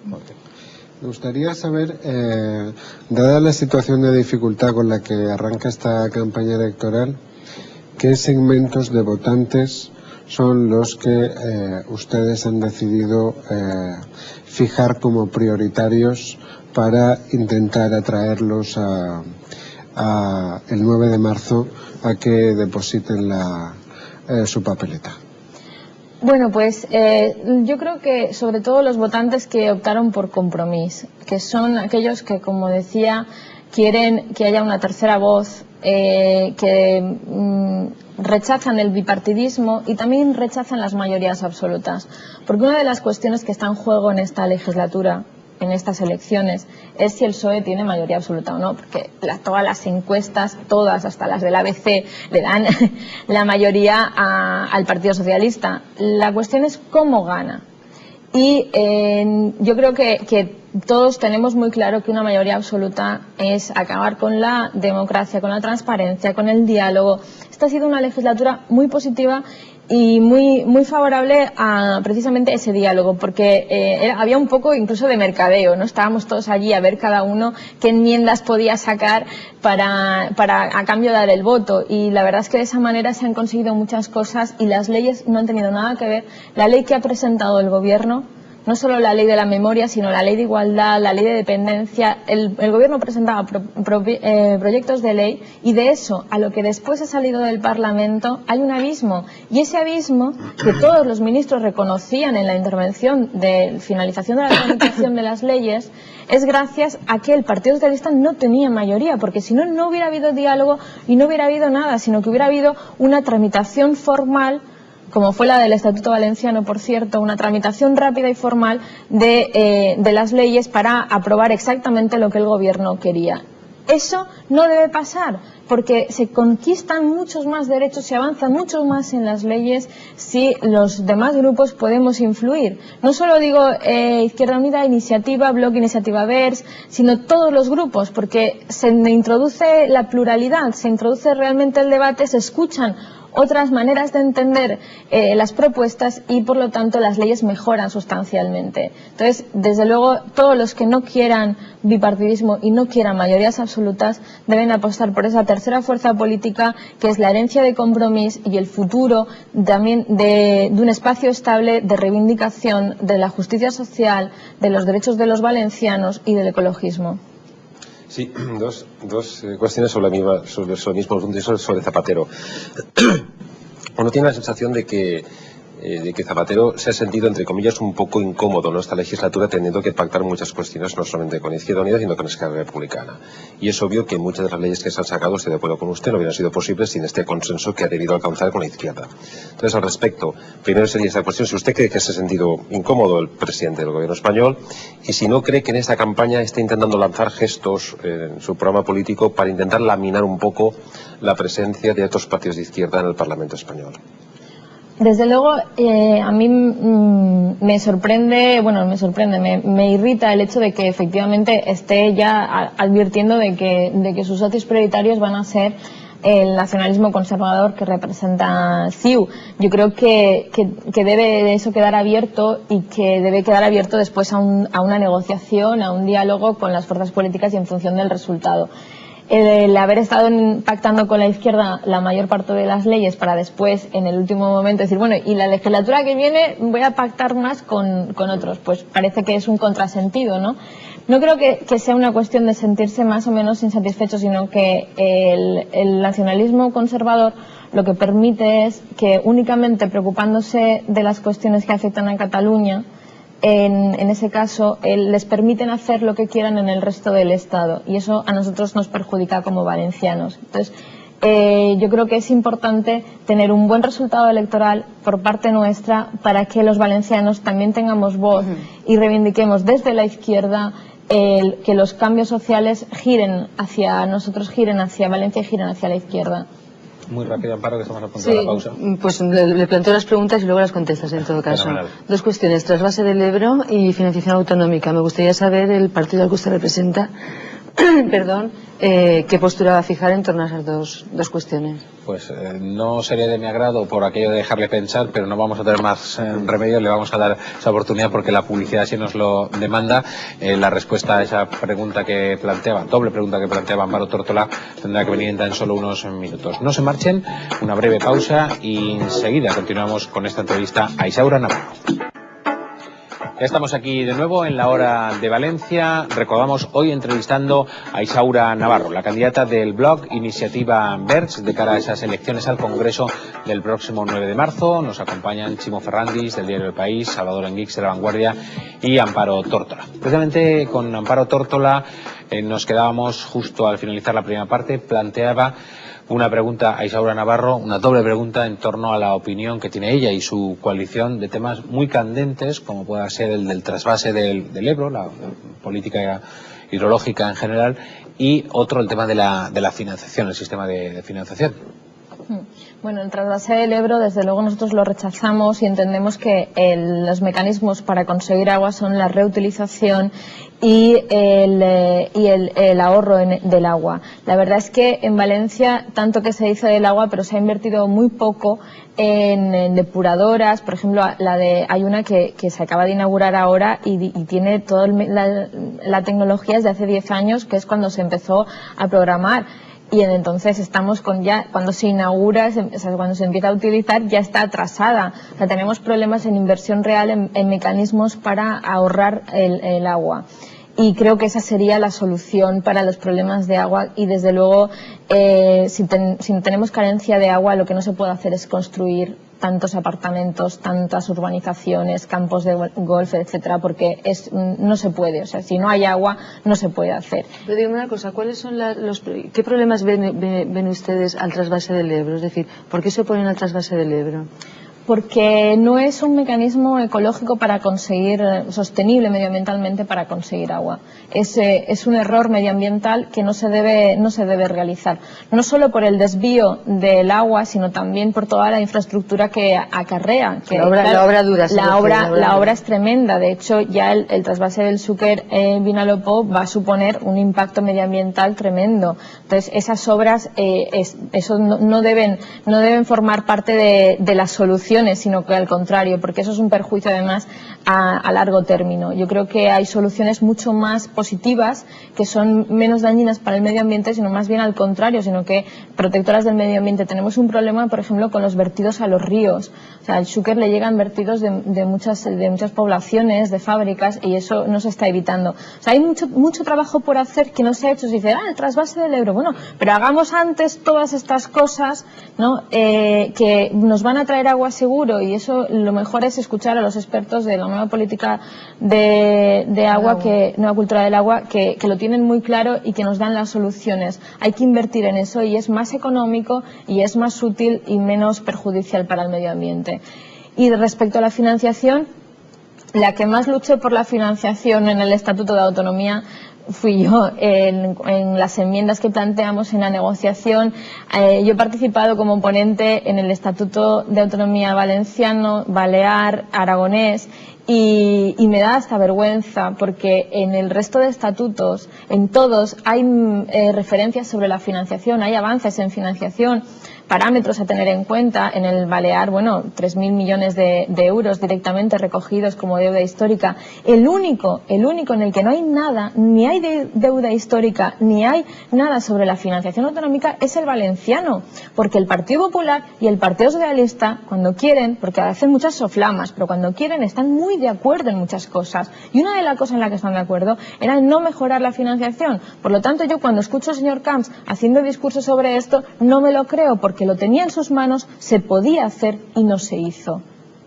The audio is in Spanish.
Me gustaría saber, dada la situación de dificultad con la que arranca esta campaña electoral, ¿qué segmentos de votantes son los que ustedes han decidido fijar como prioritarios para intentar atraerlos el 9 de marzo a que depositen su papeleta? Bueno, pues yo creo que sobre todo los votantes que optaron por Compromís, que son aquellos que, como decía, quieren que haya una tercera voz, que rechazan el bipartidismo y también rechazan las mayorías absolutas. Porque una de las cuestiones que está en juego en esta legislatura, en estas elecciones, es si el PSOE tiene mayoría absoluta o no, porque todas las encuestas, todas, hasta las del ABC, le dan la mayoría al Partido Socialista. La cuestión es cómo gana. Y yo creo que todos tenemos muy claro que una mayoría absoluta es acabar con la democracia, con la transparencia, con el diálogo. Esta ha sido una legislatura muy positiva y muy favorable a precisamente ese diálogo, porque había un poco incluso de mercadeo, ¿no? Estábamos todos allí a ver cada uno qué enmiendas podía sacar para a cambio dar el voto, y la verdad es que de esa manera se han conseguido muchas cosas y las leyes no han tenido nada que ver. La ley que ha presentado el gobierno, no solo la ley de la memoria, sino la ley de igualdad, la ley de dependencia. El gobierno presentaba proyectos de ley, y de eso a lo que después ha salido del Parlamento hay un abismo. Y ese abismo, que todos los ministros reconocían en la intervención de finalización de la tramitación de las leyes, es gracias a que el Partido Socialista no tenía mayoría, porque si no, no hubiera habido diálogo y no hubiera habido nada, sino que hubiera habido una tramitación formal, como fue la del Estatuto Valenciano, por cierto, una tramitación rápida y formal de las leyes para aprobar exactamente lo que el gobierno quería. Eso no debe pasar, porque se conquistan muchos más derechos, se avanza mucho más en las leyes si los demás grupos podemos influir. No solo digo Izquierda Unida, Iniciativa, Bloc, Iniciativa Verds, sino todos los grupos, porque se introduce la pluralidad, se introduce realmente el debate, se escuchan otras maneras de entender las propuestas y por lo tanto las leyes mejoran sustancialmente. Entonces, desde luego, todos los que no quieran bipartidismo y no quieran mayorías absolutas deben apostar por esa tercera fuerza política, que es la herencia de Compromís y el futuro también de un espacio estable de reivindicación de la justicia social, de los derechos de los valencianos y del ecologismo. Sí, dos cuestiones sobre el mismo asunto, sobre Zapatero. Uno tiene la sensación de que Zapatero se ha sentido, entre comillas, un poco incómodo en esta legislatura, teniendo que pactar muchas cuestiones, no solamente con Izquierda Unida, sino con Esquerra Republicana. Y es obvio que muchas de las leyes que se han sacado, estoy de acuerdo con usted, no hubieran sido posibles sin este consenso que ha debido alcanzar con la izquierda. Entonces, al respecto, primero sería esta cuestión: si usted cree que se ha sentido incómodo el presidente del gobierno español, y si no cree que en esta campaña está intentando lanzar gestos en su programa político para intentar laminar un poco la presencia de otros partidos de izquierda en el Parlamento español. Desde luego, a mí me sorprende, me irrita el hecho de que efectivamente esté ya advirtiendo de que sus socios prioritarios van a ser el nacionalismo conservador que representa CiU. Yo creo que debe eso quedar abierto, y que debe quedar abierto después a una negociación, a un diálogo con las fuerzas políticas y en función del resultado. El haber estado pactando con la izquierda la mayor parte de las leyes para después, en el último momento, decir, bueno, y la legislatura que viene voy a pactar más con otros, pues parece que es un contrasentido, ¿no? No creo que sea una cuestión de sentirse más o menos insatisfecho, sino que el nacionalismo conservador lo que permite es que, únicamente preocupándose de las cuestiones que afectan a Cataluña, en ese caso les permiten hacer lo que quieran en el resto del Estado, y eso a nosotros nos perjudica como valencianos. Entonces, yo creo que es importante tener un buen resultado electoral por parte nuestra para que los valencianos también tengamos voz y reivindiquemos desde la izquierda que los cambios sociales giren hacia nosotros, giren hacia Valencia y giren hacia la izquierda. Muy rápido, Amparo, que estamos a punto de la pausa. Pues le planteo las preguntas y luego las contestas, en todo caso. Fenomenal. Dos cuestiones: trasvase del Ebro y financiación autonómica. Me gustaría saber, el partido al que usted representa, perdón, ¿qué postura va a fijar en torno a esas dos cuestiones? Pues no sería de mi agrado por aquello de dejarle pensar, pero no vamos a tener más remedio, le vamos a dar esa oportunidad porque la publicidad así nos lo demanda. La respuesta a esa pregunta que planteaba, doble pregunta que planteaba Amparo Tórtola, tendrá que venir en tan solo unos minutos. No se marchen, una breve pausa y enseguida continuamos con esta entrevista a Isaura Navarro. Ya estamos aquí de nuevo en la hora de Valencia. Recordamos hoy entrevistando a Isaura Navarro, la candidata del blog Iniciativa Verds de cara a esas elecciones al Congreso del próximo 9 de marzo. Nos acompañan Chimo Ferrandis del diario El País, Salvador Enguix de La Vanguardia y Amparo Tórtola. Precisamente con Amparo Tórtola nos quedábamos justo al finalizar la primera parte. Planteaba una pregunta a Isaura Navarro, una doble pregunta en torno a la opinión que tiene ella y su coalición de temas muy candentes, como pueda ser el del trasvase del Ebro, la política hidrológica en general, y otro el tema de la financiación, el sistema de financiación. Bueno, el trasvase del Ebro, desde luego nosotros lo rechazamos y entendemos que los mecanismos para conseguir agua son la reutilización y el ahorro del agua. La verdad es que en Valencia, tanto que se dice del agua, pero se ha invertido muy poco en depuradoras. Por ejemplo, hay una que se acaba de inaugurar ahora y tiene toda la tecnología desde hace 10 años, que es cuando se empezó a programar. Y entonces estamos cuando se inaugura, o sea, cuando se empieza a utilizar, ya está atrasada. O sea, tenemos problemas en inversión real en mecanismos para ahorrar el agua. Y creo que esa sería la solución para los problemas de agua. Y desde luego, si tenemos carencia de agua, lo que no se puede hacer es construir tantos apartamentos, tantas urbanizaciones, campos de golf, etcétera, porque no se puede. O sea, si no hay agua, no se puede hacer. Pero dígame una cosa, ¿cuáles son qué problemas ven ustedes al trasvase del Ebro? Es decir, ¿por qué se oponen al trasvase del Ebro? Porque no es un mecanismo ecológico para conseguir, sostenible medioambientalmente para conseguir agua. Es un error medioambiental que no se debe realizar. No solo por el desvío del agua, sino también por toda la infraestructura que acarrea. Que, la obra dura. La obra es tremenda. De hecho, ya el trasvase del Xúquer Vinalopó va a suponer un impacto medioambiental tremendo. Entonces, esas obras no deben formar parte de la solución, sino que al contrario, porque eso es un perjuicio además a largo término. Yo creo que hay soluciones mucho más positivas que son menos dañinas para el medio ambiente, sino más bien al contrario, sino que protectoras del medio ambiente. Tenemos un problema, por ejemplo, con los vertidos a los ríos. O sea, al Xúquer le llegan vertidos de muchas poblaciones, de fábricas, y eso no se está evitando. O sea, hay mucho trabajo por hacer que no se ha hecho. Se dice, el trasvase del Ebro. Bueno, pero hagamos antes todas estas cosas, ¿no? Que nos van a traer agua seguro, y eso lo mejor es escuchar a los expertos de la nueva política de agua, nueva cultura del agua, que lo tienen muy claro y que nos dan las soluciones. Hay que invertir en eso y es más económico y es más útil y menos perjudicial para el medio ambiente. Y respecto a la financiación, la que más luchó por la financiación en el Estatuto de Autonomía fui yo. En las enmiendas que planteamos en la negociación. Yo he participado como ponente en el Estatuto de Autonomía valenciano, balear, aragonés, y me da hasta vergüenza porque en el resto de estatutos, en todos, hay referencias sobre la financiación, hay avances en financiación, parámetros a tener en cuenta. En el balear, 3.000 millones de euros directamente recogidos como deuda histórica. El único en el que no hay nada, ni hay deuda histórica, ni hay nada sobre la financiación autonómica, es el valenciano. Porque el Partido Popular y el Partido Socialista, cuando quieren, porque hacen muchas soflamas, pero cuando quieren están muy de acuerdo en muchas cosas. Y una de las cosas en las que están de acuerdo era en no mejorar la financiación. Por lo tanto, yo cuando escucho al señor Camps haciendo discursos sobre esto, no me lo creo, porque lo tenía en sus manos, se podía hacer y no se hizo.